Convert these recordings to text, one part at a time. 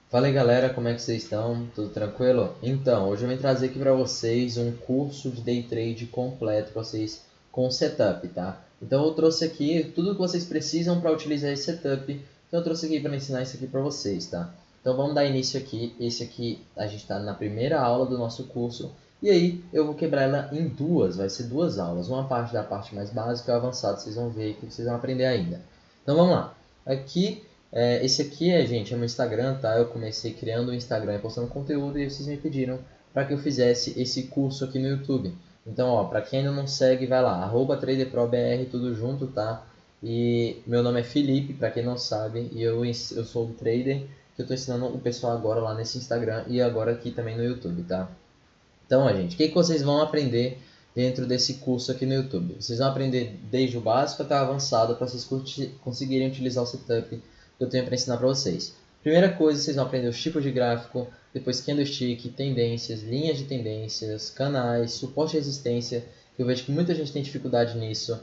Fala aí galera, como é que vocês estão? Tudo tranquilo? Então, hoje eu vim trazer aqui para vocês um curso de Day Trade completo para vocês com setup, tá? Então eu trouxe aqui tudo que vocês precisam para utilizar esse setup, então eu trouxe aqui para ensinar isso aqui para vocês, tá? Então vamos dar início aqui, esse aqui a gente está na primeira aula do nosso curso, e aí eu vou quebrar ela em duas, vai ser duas aulas, uma parte da parte mais básica e avançada, vocês vão ver que vocês vão aprender ainda. Então vamos lá, aqui esse aqui gente, é meu Instagram, tá? Eu comecei criando o Instagram e postando conteúdo e vocês me pediram para que eu fizesse esse curso aqui no YouTube. Então, ó, para quem ainda não segue, vai lá, @traderprobr, tudo junto, tá? E meu nome é Felipe, para quem não sabe, e eu sou um trader que eu estou ensinando o pessoal agora lá nesse Instagram e agora aqui também no YouTube, tá? Então, gente, o que vocês vão aprender dentro desse curso aqui no YouTube? Vocês vão aprender desde o básico até o avançado para vocês conseguirem utilizar o setup que eu tenho para ensinar para vocês. Primeira coisa, vocês vão aprender os tipos de gráfico, depois candlestick, tendências, linhas de tendências, canais, suporte e resistência, que eu vejo que muita gente tem dificuldade nisso.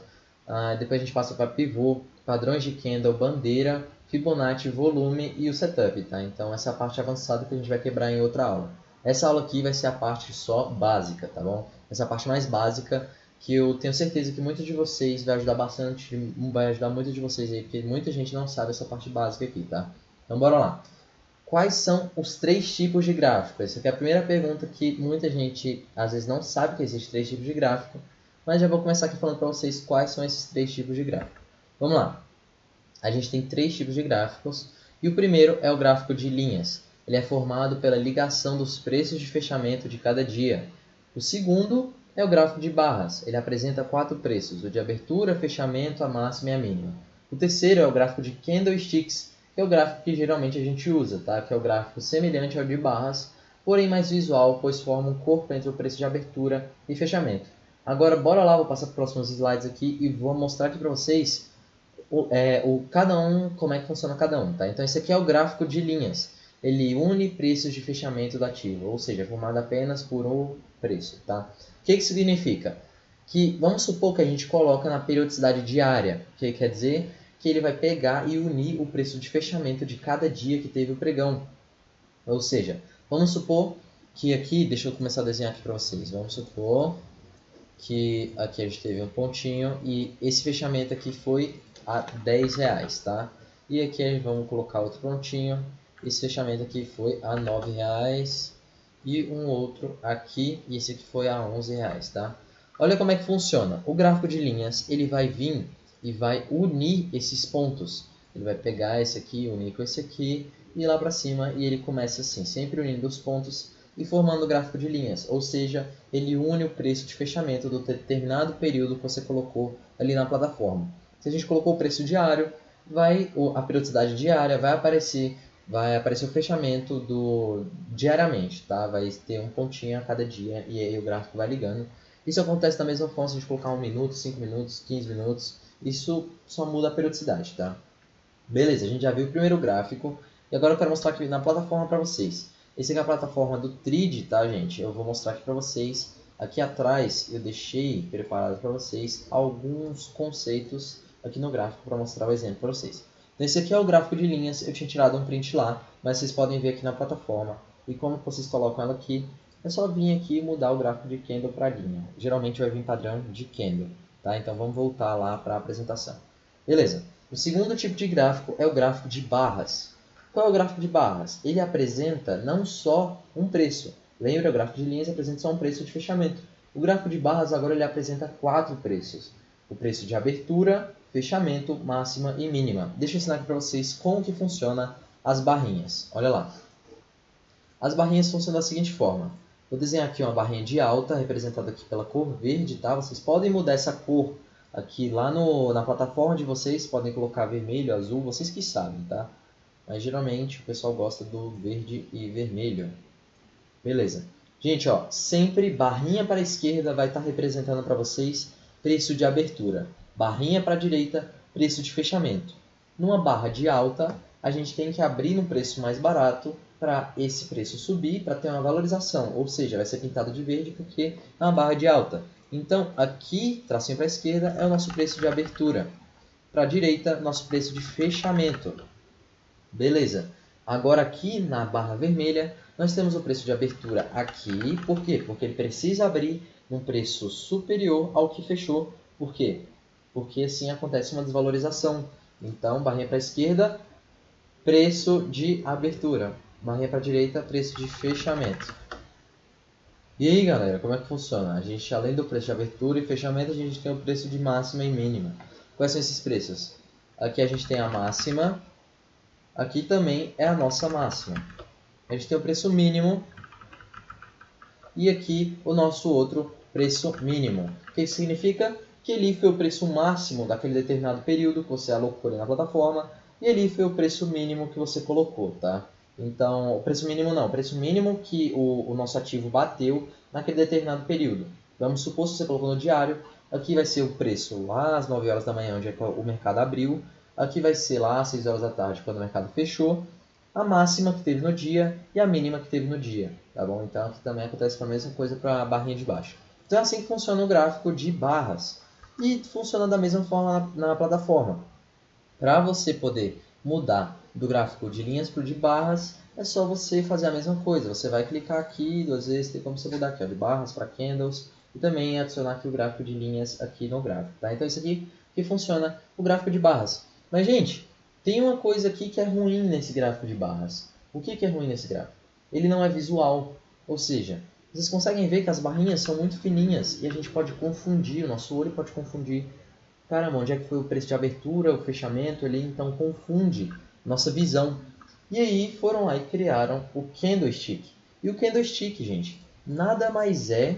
Depois a gente passa para pivô, padrões de candle, bandeira, Fibonacci, volume e o setup, tá? Então essa é a parte avançada que a gente vai quebrar em outra aula. Essa aula aqui vai ser a parte só básica, tá bom? Essa é a parte mais básica que eu tenho certeza que muitos de vocês vai ajudar bastante, vai ajudar muitos de vocês aí, porque muita gente não sabe essa parte básica aqui, tá? Então bora lá. Quais são os três tipos de gráfico? Essa aqui é a primeira pergunta que muita gente às vezes não sabe que existem três tipos de gráfico, mas já vou começar aqui falando para vocês quais são esses três tipos de gráfico. Vamos lá. A gente tem três tipos de gráficos e o primeiro é o gráfico de linhas. Ele é formado pela ligação dos preços de fechamento de cada dia. O segundo é o gráfico de barras. Ele apresenta quatro preços, o de abertura, fechamento, a máxima e a mínima. O terceiro é o gráfico de candlesticks, que é o gráfico que geralmente a gente usa, tá? Que é o gráfico semelhante ao de barras, porém mais visual, pois forma um corpo entre o preço de abertura e fechamento. Agora, bora lá, vou passar para os próximos slides aqui e vou mostrar aqui para vocês cada um, como é que funciona cada um, tá? Então esse aqui é o gráfico de linhas. Ele une preços de fechamento do ativo, ou seja, é formado apenas por um preço, tá? O que significa? Que vamos supor que a gente coloca na periodicidade diária, que quer dizer que ele vai pegar e unir o preço de fechamento de cada dia que teve o pregão. Ou seja, vamos supor que aqui, deixa eu começar a desenhar aqui para vocês. Vamos supor que aqui a gente teve um pontinho e esse fechamento aqui foi a R$10, tá? E aqui vamos colocar outro pontinho. Esse fechamento aqui foi a R$9 e um outro aqui, e esse aqui foi a R$11, tá? Olha como é que funciona. O gráfico de linhas, ele vai vir e vai unir esses pontos. Ele vai pegar esse aqui, unir com esse aqui e ir lá para cima, e ele começa assim, sempre unindo os pontos e formando o gráfico de linhas, ou seja, ele une o preço de fechamento do determinado período que você colocou ali na plataforma. Se a gente colocou o preço diário, a periodicidade diária vai aparecer o fechamento diariamente, tá? Vai ter um pontinho a cada dia e aí o gráfico vai ligando. Isso acontece da mesma forma se a gente colocar 1 minuto, 5 minutos, 15 minutos, isso só muda a periodicidade, tá? Beleza, a gente já viu o primeiro gráfico e agora eu quero mostrar aqui na plataforma para vocês. Essa aqui é a plataforma do Trade, tá, gente? Eu vou mostrar aqui para vocês. Aqui atrás eu deixei preparado para vocês alguns conceitos aqui no gráfico para mostrar o exemplo para vocês. Então, esse aqui é o gráfico de linhas. Eu tinha tirado um print lá, mas vocês podem ver aqui na plataforma. E como vocês colocam ela aqui, é só vir aqui e mudar o gráfico de candle para linha. Geralmente vai vir padrão de candle, tá? Então vamos voltar lá para a apresentação. Beleza. O segundo tipo de gráfico é o gráfico de barras. Qual é o gráfico de barras? Ele apresenta não só um preço. Lembra, o gráfico de linhas apresenta só um preço de fechamento. O gráfico de barras agora ele apresenta quatro preços. O preço de abertura, fechamento, máxima e mínima. Deixa eu ensinar aqui para vocês como que funciona as barrinhas. Olha lá. As barrinhas funcionam da seguinte forma. Vou desenhar aqui uma barrinha de alta, representada aqui pela cor verde, tá? Vocês podem mudar essa cor aqui lá na plataforma de vocês, podem colocar vermelho, azul, vocês que sabem, tá? Mas geralmente o pessoal gosta do verde e vermelho. Beleza. Gente, ó, sempre barrinha para a esquerda vai estar representando para vocês preço de abertura. Barrinha para a direita, preço de fechamento. Numa barra de alta, a gente tem que abrir no preço mais barato para esse preço subir, para ter uma valorização. Ou seja, vai ser pintado de verde porque é uma barra de alta. Então, aqui, tracinho para a esquerda, é o nosso preço de abertura. Para a direita, nosso preço de fechamento. Beleza. Agora aqui na barra vermelha, nós temos o preço de abertura aqui. Por quê? Porque ele precisa abrir num preço superior ao que fechou. Por quê? Porque assim acontece uma desvalorização. Então, barrinha para a esquerda, preço de abertura. Barrinha para a direita, preço de fechamento. E aí, galera, como é que funciona? A gente, além do preço de abertura e fechamento, a gente tem o preço de máxima e mínima. Quais são esses preços? Aqui a gente tem a máxima. Aqui também é a nossa máxima. A gente tem o preço mínimo e aqui o nosso outro preço mínimo. O que significa? Que ali foi o preço máximo daquele determinado período que você alocou ali na plataforma e ali foi o preço mínimo que você colocou, tá? Então, o preço mínimo não, o preço mínimo que o nosso ativo bateu naquele determinado período. Vamos supor, se você colocou no diário, aqui vai ser o preço lá às 9 horas da manhã, onde é que o mercado abriu. Aqui vai ser lá às 6 horas da tarde, quando o mercado fechou. A máxima que teve no dia e a mínima que teve no dia, tá bom? Então aqui também acontece a mesma coisa para a barrinha de baixo. Então é assim que funciona o gráfico de barras. E funciona da mesma forma na plataforma. Para você poder mudar do gráfico de linhas para o de barras, é só você fazer a mesma coisa. Você vai clicar aqui, duas vezes, tem como você mudar aqui, ó, de barras para candles, e também adicionar aqui o gráfico de linhas aqui no gráfico, tá? Então isso aqui que funciona o gráfico de barras. Mas, gente, tem uma coisa aqui que é ruim nesse gráfico de barras. O que é ruim nesse gráfico? Ele não é visual, ou seja, vocês conseguem ver que as barrinhas são muito fininhas e a gente pode confundir, o nosso olho pode confundir. Caramba, onde é que foi o preço de abertura, o fechamento ali, então confunde nossa visão. E aí foram lá e criaram o candlestick. E o candlestick, gente, nada mais é,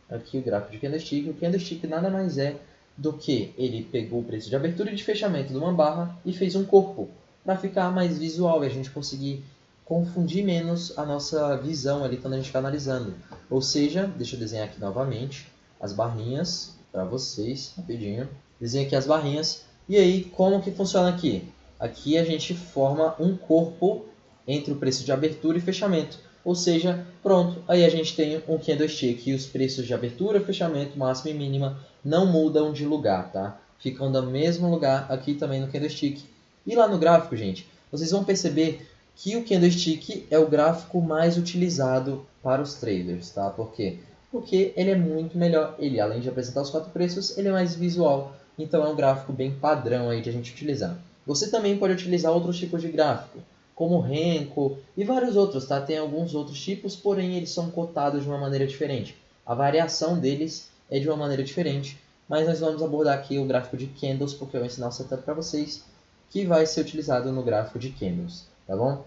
aqui o gráfico de candlestick, o candlestick nada mais é do que ele pegou o preço de abertura e de fechamento de uma barra e fez um corpo, para ficar mais visual e a gente conseguir confundir menos a nossa visão ali quando a gente está analisando. Ou seja, deixa eu desenhar aqui novamente as barrinhas para vocês, rapidinho. Desenho aqui as barrinhas. E aí, como que funciona aqui? Aqui a gente forma um corpo entre o preço de abertura e fechamento. Ou seja, pronto, aí a gente tem um candlestick e os preços de abertura, fechamento, máxima e mínima não mudam de lugar, tá? Ficam no mesmo lugar aqui também no candlestick. E lá no gráfico, gente, vocês vão perceber que o candlestick é o gráfico mais utilizado para os traders, tá? Por quê? Porque ele é muito melhor. Ele, além de apresentar os 4 preços, ele é mais visual. Então é um gráfico bem padrão aí de a gente utilizar. Você também pode utilizar outros tipos de gráfico, como o Renko e vários outros, tá? Tem alguns outros tipos, porém eles são cotados de uma maneira diferente. A variação deles é de uma maneira diferente, mas nós vamos abordar aqui o gráfico de candles, porque eu vou ensinar o setup para vocês, que vai ser utilizado no gráfico de candles, tá bom?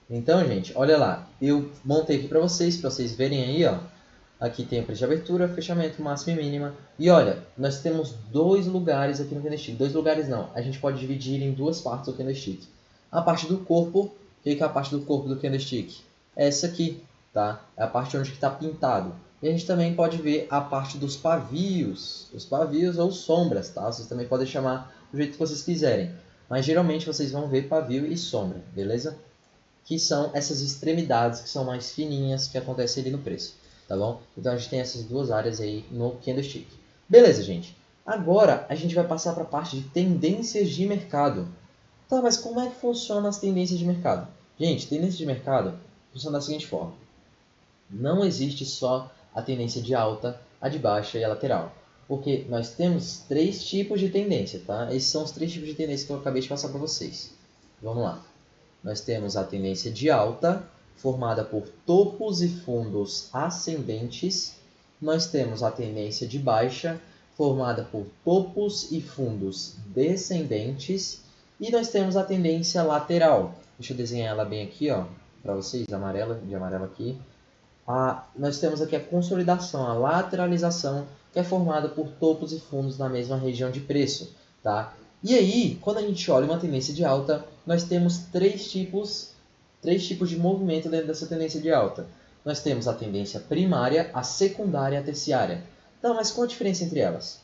Então, gente, olha lá, eu montei aqui para vocês verem aí, ó. Aqui tem o preço de abertura, fechamento, máxima e mínima. E olha, nós temos dois lugares aqui no candlestick. Dois lugares não, a gente pode dividir em duas partes o candlestick. A parte do corpo, o que é a parte do corpo do candlestick? É essa aqui, tá? É a parte onde está pintado. E a gente também pode ver a parte dos pavios. Os pavios ou sombras, tá? Vocês também podem chamar do jeito que vocês quiserem. Mas geralmente vocês vão ver pavio e sombra, beleza? Que são essas extremidades que são mais fininhas que acontecem ali no preço, tá bom? Então a gente tem essas duas áreas aí no candlestick. Beleza, gente? Agora a gente vai passar para a parte de tendências de mercado. Tá, mas como é que funcionam as tendências de mercado? Gente, tendência de mercado funciona da seguinte forma. Não existe só a tendência de alta, a de baixa e a lateral. Porque nós temos 3 tipos de tendência, tá? Esses são os 3 tipos de tendência que eu acabei de passar para vocês. Vamos lá. Nós temos a tendência de alta, formada por topos e fundos ascendentes. Nós temos a tendência de baixa, formada por topos e fundos descendentes. E nós temos a tendência lateral. Deixa eu desenhar ela bem aqui, ó, para vocês, de amarelo aqui. Nós temos aqui a consolidação, a lateralização, que é formada por topos e fundos na mesma região de preço, tá? E aí, quando a gente olha uma tendência de alta, nós temos três tipos de movimento dentro dessa tendência de alta. Nós temos a tendência primária, a secundária e a terciária. Então, mas qual a diferença entre elas?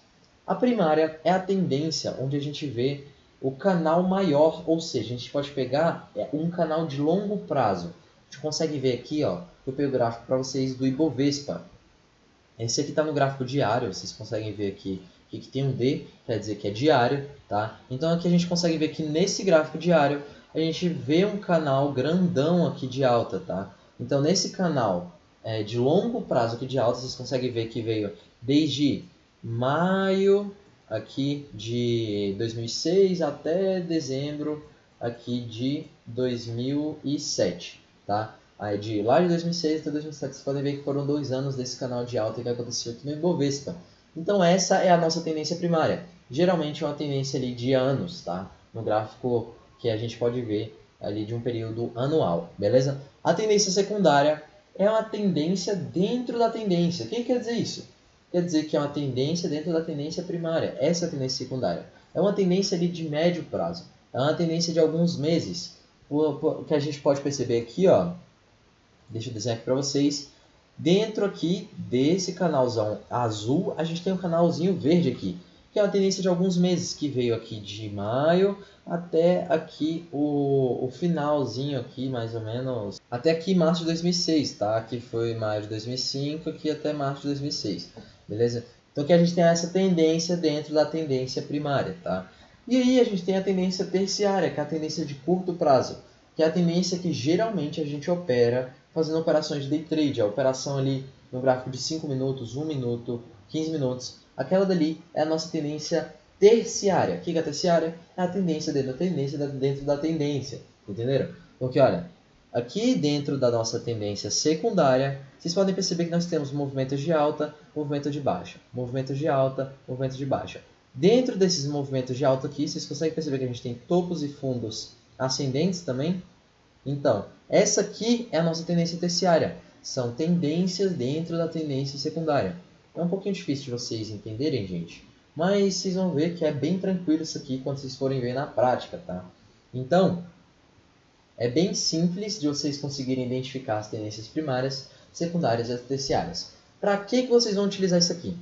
A primária é a tendência onde a gente vê o canal maior, ou seja, a gente pode pegar um canal de longo prazo. A gente consegue ver aqui, ó, eu peguei o gráfico para vocês do Ibovespa. Esse aqui está no gráfico diário, vocês conseguem ver aqui que tem um D, quer dizer que é diário, tá? Então aqui a gente consegue ver que nesse gráfico diário a gente vê um canal grandão aqui de alta, tá? Então, nesse canal de longo prazo aqui de alta, vocês conseguem ver que veio desde maio aqui de 2006 até dezembro aqui de 2007, tá? Aí de lá de 2006 até 2007, vocês podem ver que foram 2 anos desse canal de alta que aconteceu aqui no Ibovespa. Então essa é a nossa tendência primária. Geralmente é uma tendência ali de anos, tá? No gráfico que a gente pode ver ali de um período anual, beleza? A tendência secundária é uma tendência dentro da tendência. O que quer dizer isso? Quer dizer que é uma tendência dentro da tendência primária. Essa é a tendência secundária. É uma tendência ali de médio prazo. É uma tendência de alguns meses. O que a gente pode perceber aqui, ó, deixa eu desenhar aqui para vocês. Dentro aqui desse canalzão azul, a gente tem um canalzinho verde aqui, que é uma tendência de alguns meses, que veio aqui de maio até aqui o finalzinho aqui, mais ou menos, até aqui março de 2006, tá? Aqui foi maio de 2005, aqui até março de 2006, beleza? Então aqui a gente tem essa tendência dentro da tendência primária, tá? E aí a gente tem a tendência terciária, que é a tendência de curto prazo, que é a tendência que geralmente a gente opera fazendo operações de day trade, a operação ali no gráfico de 5 minutos, 1 minuto, 15 minutos. Aquela dali é a nossa tendência terciária. O que é a terciária? É a tendência dentro da tendência dentro da tendência. Entenderam? Porque, olha, aqui dentro da nossa tendência secundária, vocês podem perceber que nós temos movimentos de alta, movimento de baixa, movimento de alta, movimento de baixa. Dentro desses movimentos de alta aqui, vocês conseguem perceber que a gente tem topos e fundos ascendentes também. Então, essa aqui é a nossa tendência terciária. São tendências dentro da tendência secundária. É um pouquinho difícil de vocês entenderem, gente. Mas vocês vão ver que é bem tranquilo isso aqui quando vocês forem ver na prática, tá? Então, é bem simples de vocês conseguirem identificar as tendências primárias, secundárias e terciárias. Para que vocês vão utilizar isso aqui?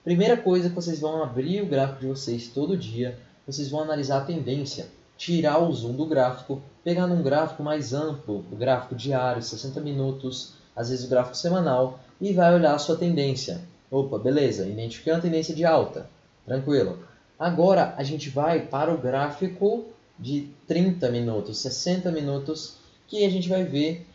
Primeira coisa que vocês vão abrir o gráfico de vocês todo dia, vocês vão analisar a tendência, tirar o zoom do gráfico, pegar num gráfico mais amplo, o gráfico diário, 60 minutos, às vezes o gráfico semanal, e vai olhar a sua tendência. Opa, beleza, identifiquei uma tendência de alta, tranquilo. Agora a gente vai para o gráfico de 30 minutos, 60 minutos, que a gente vai ver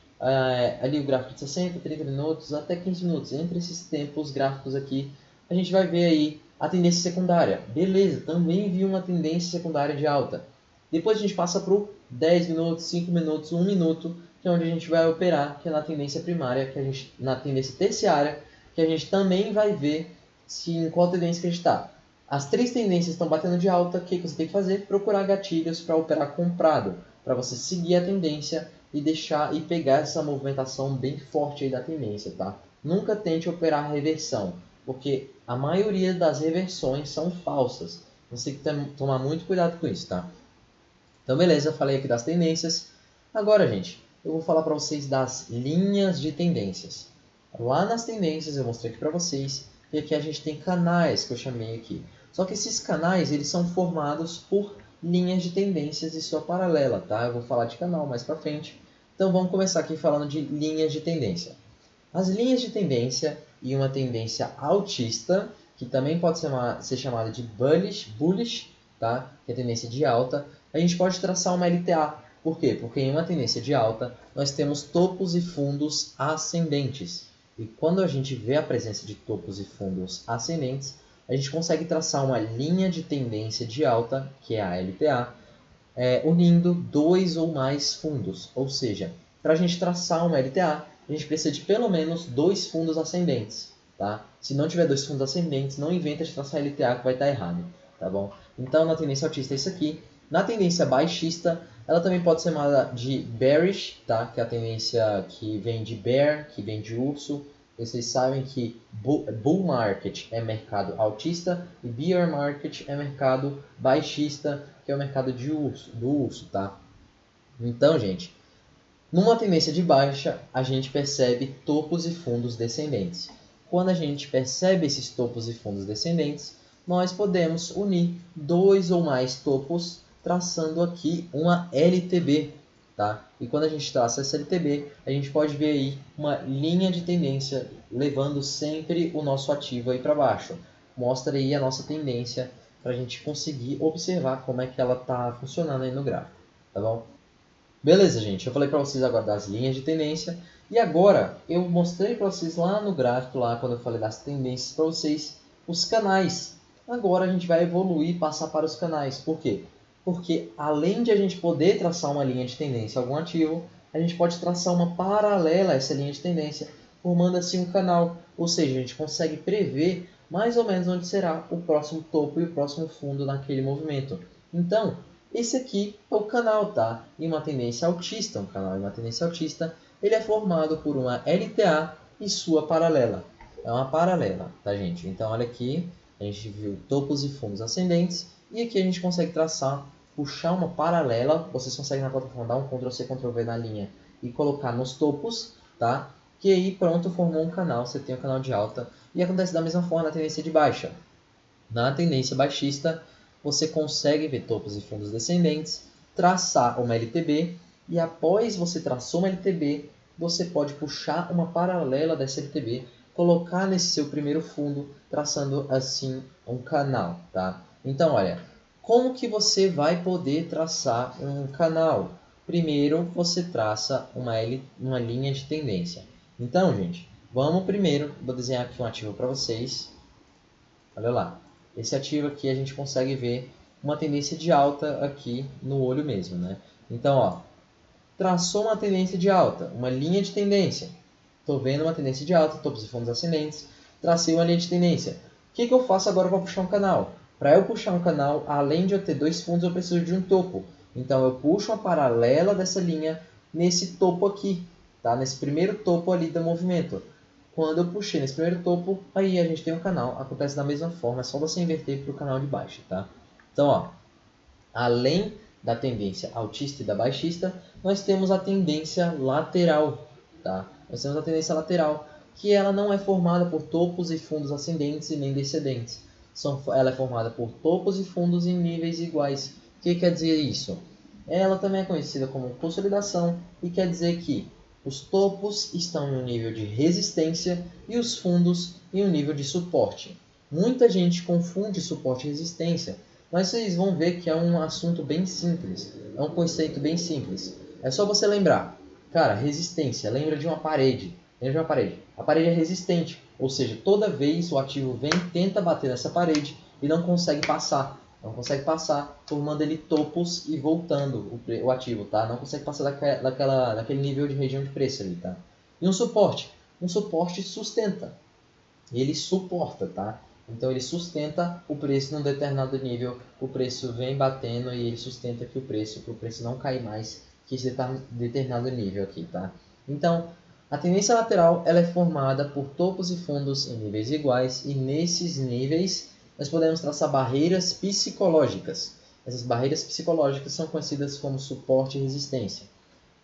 ali o gráfico de 60, 30 minutos, até 15 minutos. Entre esses tempos gráficos aqui, a gente vai ver aí a tendência secundária. Beleza, também vi uma tendência secundária de alta. Depois a gente passa para o 10 minutos, 5 minutos, 1 minuto, que é onde a gente vai operar, que é na tendência primária, na tendência terciária, que a gente também vai ver em qual tendência que a gente está. As 3 tendências estão batendo de alta, o que você tem que fazer? Procurar gatilhos para operar comprado, para você seguir a tendência e pegar essa movimentação bem forte aí da tendência, tá? Nunca tente operar reversão, porque a maioria das reversões são falsas. Você tem que tomar muito cuidado com isso, tá? Então, beleza, eu falei aqui das tendências. Agora, gente, eu vou falar para vocês das linhas de tendências. Lá nas tendências, eu mostrei aqui para vocês, e aqui a gente tem canais que eu chamei aqui. Só que esses canais, eles são formados por linhas de tendências e sua paralela, tá? Eu vou falar de canal mais para frente. Então, vamos começar aqui falando de linhas de tendência. As linhas de tendência e uma tendência altista, que também pode ser chamada de bullish, tá? Que é a tendência de alta, a gente pode traçar uma LTA. Por quê? Porque em uma tendência de alta, nós temos topos e fundos ascendentes. E quando a gente vê a presença de topos e fundos ascendentes, a gente consegue traçar uma linha de tendência de alta, que é a LTA, unindo 2 ou mais fundos. Ou seja, para a gente traçar uma LTA, a gente precisa de pelo menos 2 fundos ascendentes. Tá? Se não tiver 2 fundos ascendentes, não inventa de traçar LTA que vai estar errado. Tá bom? Então, na tendência altista é isso aqui. Na tendência baixista, ela também pode ser chamada de bearish, tá? Que é a tendência que vem de bear, que vem de urso. Vocês sabem que bull market é mercado altista e bear market é mercado baixista, que é o mercado do urso, tá? Então, gente, numa tendência de baixa, a gente percebe topos e fundos descendentes. Quando a gente percebe esses topos e fundos descendentes, nós podemos unir 2 ou mais topos traçando aqui uma LTB, tá? E quando a gente traça essa LTB, a gente pode ver aí uma linha de tendência levando sempre o nosso ativo aí para baixo. Mostra aí a nossa tendência para a gente conseguir observar como é que ela está funcionando aí no gráfico, tá bom? Beleza, gente, eu falei para vocês agora das linhas de tendência e agora eu mostrei para vocês lá no gráfico, lá quando eu falei das tendências para vocês, os canais. Agora a gente vai evoluir e passar para os canais. Por quê? Porque além de a gente poder traçar uma linha de tendência a algum ativo, a gente pode traçar uma paralela a essa linha de tendência, formando assim um canal. Ou seja, a gente consegue prever mais ou menos onde será o próximo topo e o próximo fundo naquele movimento. Então, esse aqui é o canal, tá? E uma tendência altista, um canal e uma tendência altista, ele é formado por uma LTA e sua paralela. É uma paralela, tá, gente? Então, olha aqui, a gente viu topos e fundos ascendentes, e aqui a gente consegue traçar, puxar uma paralela, vocês conseguem na plataforma dar um Ctrl+C, Ctrl+V na linha e colocar nos topos, tá? Que aí pronto, formou um canal, você tem um canal de alta, e acontece da mesma forma na tendência de baixa. Na tendência baixista, você consegue ver topos e fundos descendentes, traçar uma LTB, e após você traçar uma LTB, você pode puxar uma paralela dessa LTB, colocar nesse seu primeiro fundo, traçando assim um canal, tá? Então, olha, como que você vai poder traçar um canal? Primeiro, você traça uma linha de tendência. Então, gente, vamos primeiro, vou desenhar aqui um ativo para vocês. Olha lá, esse ativo aqui a gente consegue ver uma tendência de alta aqui no olho mesmo, né? Então, ó, traçou uma tendência de alta, uma linha de tendência. Estou vendo uma tendência de alta, topos e fundos ascendentes, tracei uma linha de tendência. O que eu faço agora para puxar um canal? Para eu puxar um canal, além de eu ter dois fundos, eu preciso de um topo. Então, eu puxo uma paralela dessa linha nesse topo aqui, tá? Nesse primeiro topo ali do movimento. Quando eu puxei nesse primeiro topo, aí a gente tem um canal. Acontece da mesma forma, é só você inverter para o canal de baixo, tá? Então, ó, além da tendência altista e da baixista, nós temos a tendência lateral, tá? Nós temos a tendência lateral, que ela não é formada por topos e fundos ascendentes e nem descendentes. Ela é formada por topos e fundos em níveis iguais. O que quer dizer isso? Ela também é conhecida como consolidação e quer dizer que os topos estão em um nível de resistência e os fundos em um nível de suporte. Muita gente confunde suporte e resistência, mas vocês vão ver que é um assunto bem simples, é um conceito bem simples. É só você lembrar, cara, resistência, lembra de uma parede. Lembra de uma parede. A parede é resistente, ou seja, toda vez o ativo vem, tenta bater nessa parede e não consegue passar. Não consegue passar, formando ele topos e voltando o ativo, tá? Não consegue passar daquele nível de região de preço ali, tá? E um suporte sustenta. Ele suporta, tá? Então ele sustenta o preço num determinado nível, o preço vem batendo e ele sustenta que o preço não cair mais que esse determinado nível aqui, tá? Então, a tendência lateral ela é formada por topos e fundos em níveis iguais e nesses níveis nós podemos traçar barreiras psicológicas. Essas barreiras psicológicas são conhecidas como suporte e resistência.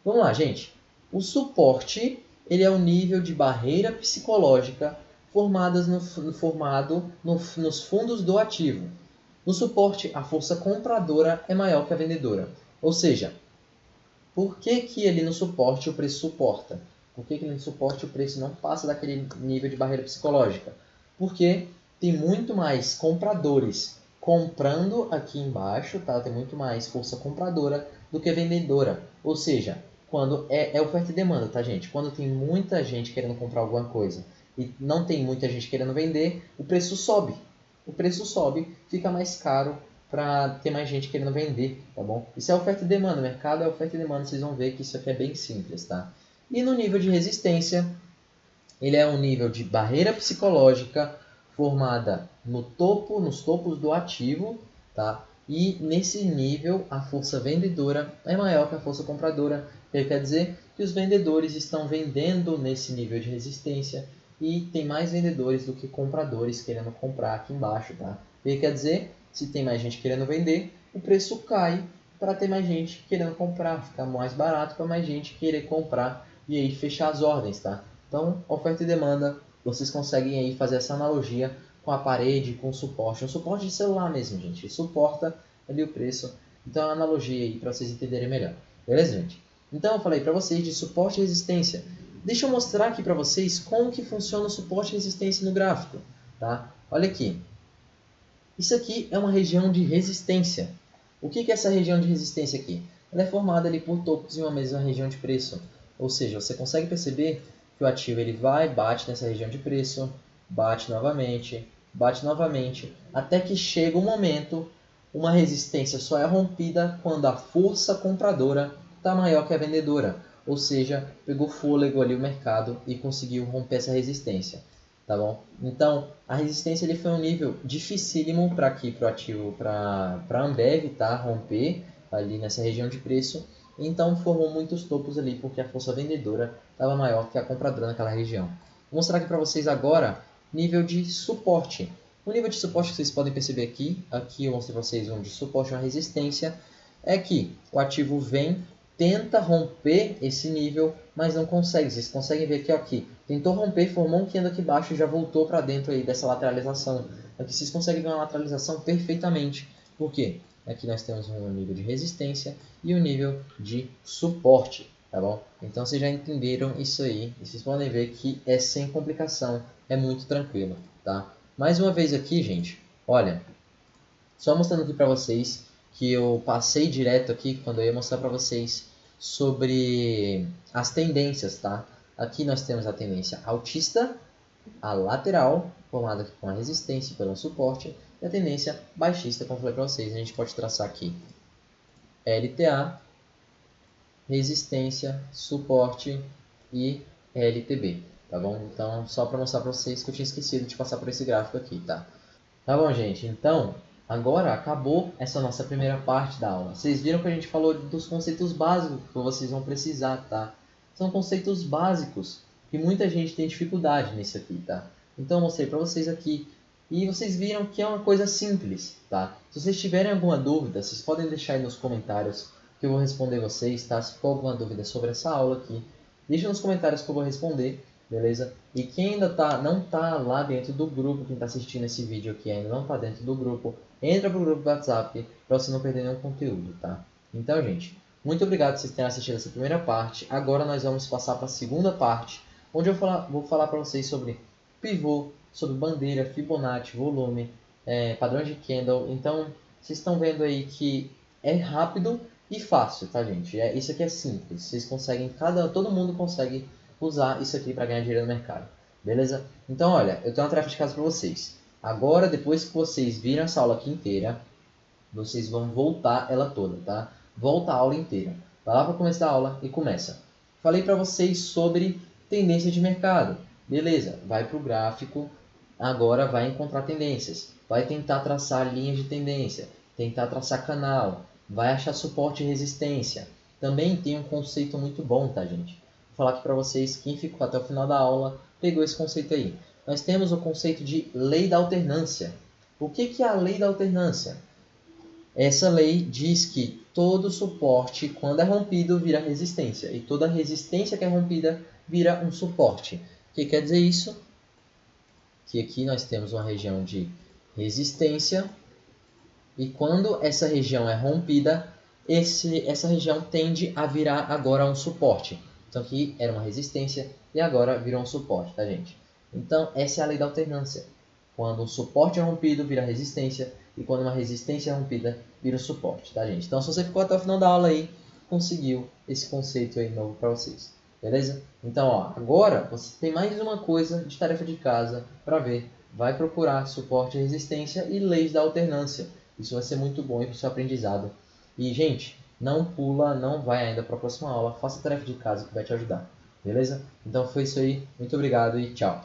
Vamos lá, gente. O suporte ele é o nível de barreira psicológica formadas nos fundos do ativo. No suporte, a força compradora é maior que a vendedora. Ou seja, por que ali no suporte o preço suporta? Por que no suporte o preço não passa daquele nível de barreira psicológica? Porque tem muito mais compradores comprando aqui embaixo, tá? Tem muito mais força compradora do que vendedora. Ou seja, quando é oferta e demanda, tá, gente? Quando tem muita gente querendo comprar alguma coisa e não tem muita gente querendo vender, o preço sobe. O preço sobe, fica mais caro para ter mais gente querendo vender, tá bom? Isso é oferta e demanda, o mercado é oferta e demanda, vocês vão ver que isso aqui é bem simples, tá? E no nível de resistência, ele é um nível de barreira psicológica formada no topo, nos topos do ativo, tá? E nesse nível a força vendedora é maior que a força compradora, que quer dizer que os vendedores estão vendendo nesse nível de resistência e tem mais vendedores do que compradores querendo comprar aqui embaixo, tá? Que quer dizer, se tem mais gente querendo vender, o preço cai para ter mais gente querendo comprar, ficar mais barato para mais gente querer comprar e aí fechar as ordens, tá? Então, oferta e demanda, vocês conseguem aí fazer essa analogia com a parede, com o suporte. Um suporte de celular mesmo, gente. Suporta ali o preço. Então, é uma analogia aí para vocês entenderem melhor. Beleza, gente? Então, eu falei para vocês de suporte e resistência. Deixa eu mostrar aqui para vocês como que funciona o suporte e resistência no gráfico, tá? Olha aqui. Isso aqui é uma região de resistência. O que é essa região de resistência aqui? ela é formada ali por topos em uma mesma região de preço. Ou seja, você consegue perceber que o ativo ele vai, bate nessa região de preço, bate novamente, até que chega um momento, uma resistência só é rompida quando a força compradora está maior que a vendedora. Ou seja, pegou fôlego ali o mercado e conseguiu romper essa resistência. Tá bom? Então, a resistência ele foi um nível dificílimo para aqui, para o ativo, para a Ambev, tá? Romper ali nessa região de preço. Então, formou muitos topos ali, porque a força vendedora estava maior que a compradora naquela região. Vou mostrar aqui para vocês agora nível de suporte. O nível de suporte que vocês podem perceber aqui eu mostrei para vocês um de suporte e uma resistência, é que o ativo vem, tenta romper esse nível, mas não consegue. Vocês conseguem ver aqui, tentou romper, formou um candle aqui embaixo e já voltou para dentro aí dessa lateralização. Aqui vocês conseguem ver uma lateralização perfeitamente. Por quê? Aqui nós temos um nível de resistência e um nível de suporte, tá bom? Então vocês já entenderam isso aí. E vocês podem ver que é sem complicação, é muito tranquilo, tá? Mais uma vez aqui, gente, olha, só mostrando aqui para vocês que eu passei direto aqui quando eu ia mostrar para vocês sobre as tendências, tá? Aqui nós temos a tendência altista, a lateral, formada aqui com a resistência pelo suporte, e a tendência baixista, como eu falei para vocês. A gente pode traçar aqui LTA, resistência, suporte e LTB, tá bom? Então, só para mostrar para vocês que eu tinha esquecido de passar por esse gráfico aqui, tá? Tá bom, gente? Então, agora acabou essa nossa primeira parte da aula. Vocês viram que a gente falou dos conceitos básicos que vocês vão precisar, tá? São conceitos básicos que muita gente tem dificuldade nisso aqui, tá? Então, eu mostrei para vocês aqui e vocês viram que é uma coisa simples, tá? Se vocês tiverem alguma dúvida, vocês podem deixar aí nos comentários que eu vou responder vocês, tá? Se for alguma dúvida sobre essa aula aqui, deixa nos comentários que eu vou responder. Beleza? E quem ainda não está lá dentro do grupo, quem está assistindo esse vídeo aqui ainda não está dentro do grupo, entra pro grupo do WhatsApp para você não perder nenhum conteúdo, tá? Então, gente, muito obrigado por vocês terem assistido essa primeira parte. Agora nós vamos passar para a segunda parte, onde eu vou falar para vocês sobre pivô, sobre bandeira, Fibonacci, volume, padrão de candle. Então, vocês estão vendo aí que é rápido e fácil, tá, gente? Isso aqui é simples. Vocês conseguem, todo mundo consegue usar isso aqui para ganhar dinheiro no mercado, beleza? Então, olha, eu tenho uma tarefa de casa para vocês. Agora, depois que vocês viram essa aula aqui inteira, vocês vão voltar ela toda, tá? Volta a aula inteira. Vai lá para começar a aula e começa. Falei para vocês sobre tendência de mercado. Beleza, vai para o gráfico, agora vai encontrar tendências. Vai tentar traçar linhas de tendência, tentar traçar canal, vai achar suporte e resistência. Também tem um conceito muito bom, tá, gente? Vou falar aqui para vocês, quem ficou até o final da aula pegou esse conceito aí. Nós temos o conceito de lei da alternância. O que é a lei da alternância? Essa lei diz que todo suporte, quando é rompido, vira resistência. E toda resistência que é rompida, vira um suporte. O que quer dizer isso? Que aqui nós temos uma região de resistência. E quando essa região é rompida, essa região tende a virar agora um suporte. Então aqui era uma resistência e agora virou um suporte, tá, gente? Então essa é a lei da alternância. Quando um suporte é rompido, vira resistência. E quando uma resistência é rompida, vira suporte, tá, gente? Então se você ficou até o final da aula aí, conseguiu esse conceito aí novo para vocês. Beleza? Então, ó, agora você tem mais uma coisa de tarefa de casa para ver. Vai procurar suporte e resistência e leis da alternância. Isso vai ser muito bom para o seu aprendizado. E, gente, não pula, não vai ainda para a próxima aula. Faça a tarefa de casa que vai te ajudar. Beleza? Então foi isso aí. Muito obrigado e tchau.